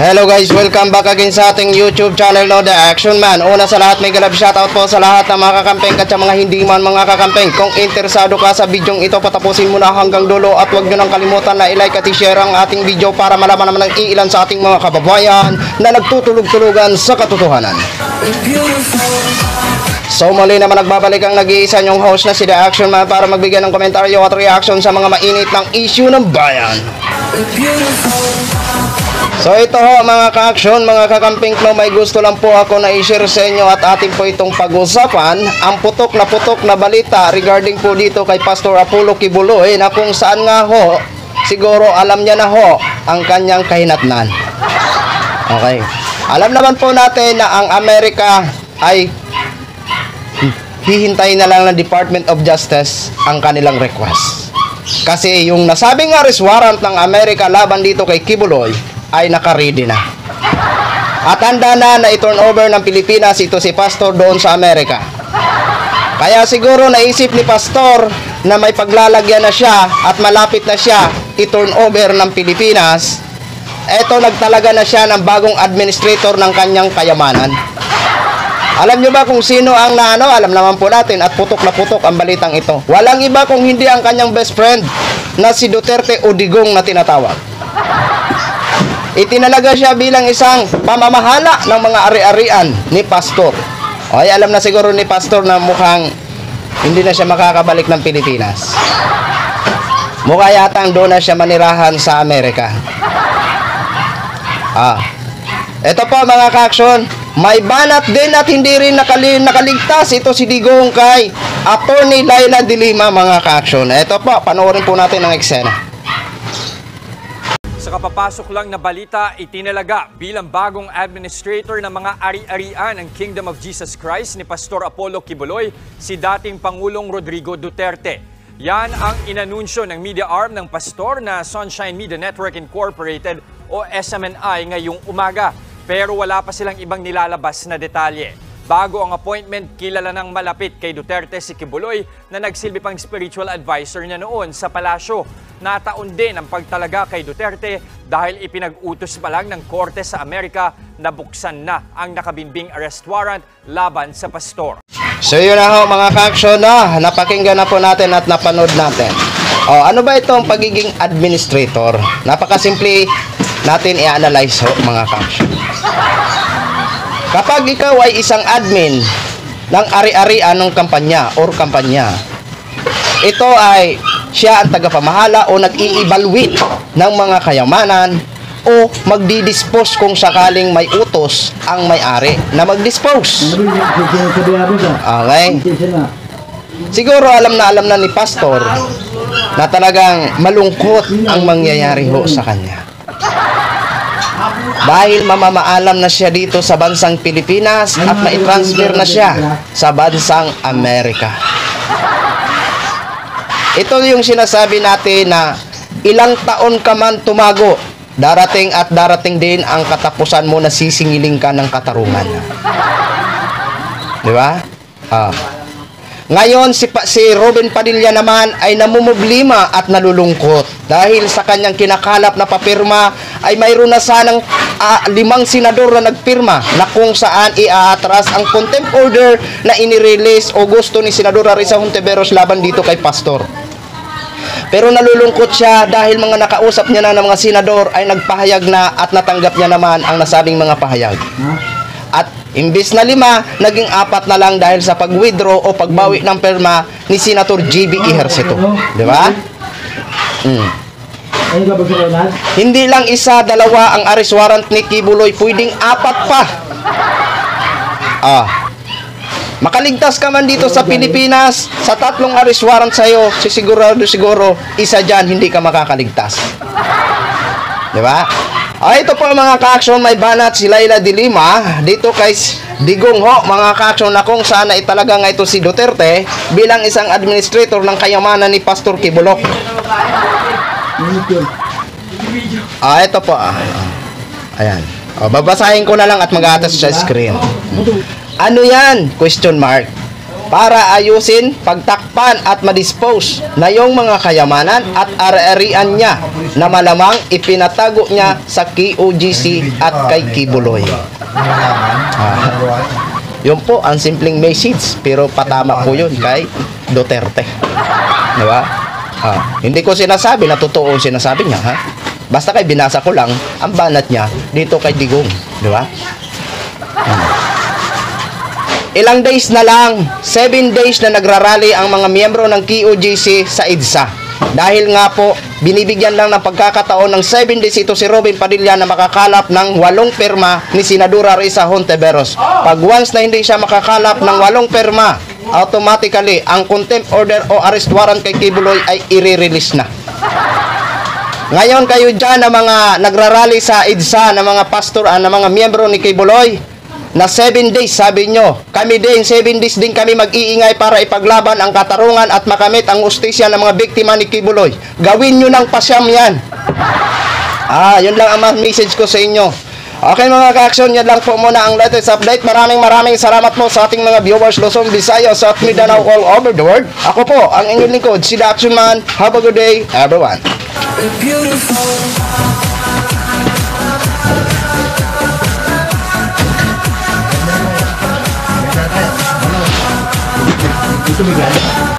Hello guys, welcome back again sa ating YouTube channel, no, The Action Man. Una sa lahat, may galab shoutout po sa lahat ng mga kakampeng at sa mga hindi man mga kakampeng. Kung interesado ka sa bidyong ito, patapusin mo na hanggang dulo at huwag nyo nang kalimutan na i-like at i-share ang ating video para malaman naman ng iilan sa ating mga kababayan na nagtutulog-tulugan sa katotohanan. So muli naman nagbabalik ang nag-iisa nyong host na si The Action Man para magbigay ng komentaryo at reaction sa mga mainit ng issue ng bayan. So ito ho mga ka-action, mga kakamping no, may gusto lang po ako na i-share sa inyo at atin po itong pag-usapan ang putok na balita regarding po dito kay Pastor Apollo Kibuloy na kung saan nga ho, siguro alam niya na ho ang kanyang kahinatnan. Okay. Alam naman po natin na ang Amerika ay hihintayin na lang ng Department of Justice ang kanilang request. Kasi yung nasabing arrest warrant ng Amerika laban dito kay Kibuloy ay naka-ready na. At handa na i-turn over ng Pilipinas ito si Pastor doon sa Amerika. Kaya siguro naisip ni Pastor na may paglalagyan na siya at malapit na siya i-turn over ng Pilipinas. Eto nagtalaga na siya ng bagong administrator ng kanyang kayamanan. Alam nyo ba kung sino ang naano? Alam naman po natin at putok na putok ang balitang ito. Walang iba kung hindi ang kanyang best friend na si Duterte o Digong na tinatawag. Itinalaga siya bilang isang pamamahala ng mga ari-arian ni Pastor. O ay alam na siguro ni Pastor na mukhang hindi na siya makakabalik ng Pilipinas. Mukha yatang doon na siya manirahan sa Amerika. Ito po mga ka-action, may banat din at hindi rin nakaligtas ito si Digong kay Attorney Laila de Lima mga ka-action. Ito po, panoorin po natin ang eksena. Sa kapapasok lang na balita, itinalaga bilang bagong administrator ng mga ari-arian ng Kingdom of Jesus Christ ni Pastor Apollo Kibuloy si dating Pangulong Rodrigo Duterte. Yan ang inanunsyo ng media arm ng pastor na Sunshine Media Network Incorporated o SMNI ngayong umaga. Pero wala pa silang ibang nilalabas na detalye. Bago ang appointment, kilala ng malapit kay Duterte si Kibuloy na nagsilbi pang spiritual advisor niya noon sa palasyo. Nataon din ang pagtalaga kay Duterte dahil ipinag-utos pa lang ng korte sa Amerika na buksan na ang nakabimbing arrest warrant laban sa pastor. So yun na ho mga ka-action, napakinggan na po natin at napanood natin. Ano ba itong pagiging administrator? Napakasimple natin i-analyze ho mga ka-action. Kapag ikaw ay isang admin ng ari-arian ng kampanya or kampanya, ito ay siya ang tagapamahala o nag-i-evaluate ng mga kayamanan o magdi-dispose kung sakaling may utos ang may-ari na mag-dispose. Okay. Siguro alam na ni Pastor na talagang malungkot ang mangyayari ho sa kanya. Dahil mamamaalam na siya dito sa bansang Pilipinas at mai-transfer na siya sa bansang Amerika. Ito yung sinasabi natin na ilang taon ka man tumago, darating at darating din ang katapusan mo na sisingiling ka ng katarungan. Di ba? Ngayon, si Robin Padilla naman ay namumblema at nalulungkot dahil sa kanyang kinakalap na papirma ay mayroon na sanang 5 senador na nagpirma na kung saan iaatras ang contempt order na inirelease o gusto ni Senadora Risa Hontiveros laban dito kay Pastor. Pero nalulungkot siya dahil mga nakausap niya na ng mga senador ay nagpahayag na at natanggap niya naman ang nasabing mga pahayag. At imbis na 5, naging 4 na lang dahil sa pag-withdraw o pagbawi ng perma ni Senator J.B. Ejercito. Di ba? Hindi lang 1, 2 ang arrest warrant ni Kibuloy, pwedeng 4 pa. Makaligtas ka man dito sa Pilipinas, sa 3 arrest warrant sa'yo, siguro, isa dyan, hindi ka makakaligtas. Di ba? Ito po mga ka-action, may banat si Laila de Lima dito kay Digong ho, mga ka-action, na kung saan italaga nga ito si Duterte bilang isang administrator ng kayamanan ni Pastor Kibuloy. Ito po. Ayan. Babasahin ko na lang at mag-atas sa screen. Ano yan? Question mark. para ayusin, pagtakpan at madispose na yung mga kayamanan at ari-arian niya na malamang ipinatago niya sa KOGC at kay Kibuloy. Yun po ang simpleng message, pero patama po yun kay Duterte. Diba? Hindi ko sinasabi na totoo ang sinasabi niya, ha? Basta kay binasa ko lang ang banat niya dito kay Digong. Diba? Ilang days na lang, 7 days na nagrarally ang mga miyembro ng KOGC sa EDSA. Dahil nga po, binibigyan lang ng pagkakataon ng 7 days ito si Robin Padilla na makakalap ng 8 pirma ni Senadora Risa Hontiveros. Pag once na hindi siya makakalap ng 8 pirma, automatically, ang contempt order o arrest warrant kay Kibuloy ay i-release na. Ngayon kayo dyan na mga nagrarally sa EDSA, na mga pastor, na mga miyembro ni Kibuloy, na 7 days, sabi nyo, kami din, 7 days din kami mag-iingay para ipaglaban ang katarungan at makamit ang ustisya ng mga biktima ni Kibuloy. Gawin nyo ng pasyam yan. Yun lang ang message ko sa inyo. Okay mga ka-action, yan lang po muna ang latest update. Maraming salamat po sa ating mga viewers Luzon, Visayas at Mindanao all over the world. Ako po, ang inyong lingkod, si The Action Man. Have a good day, everyone. Ito bigyan.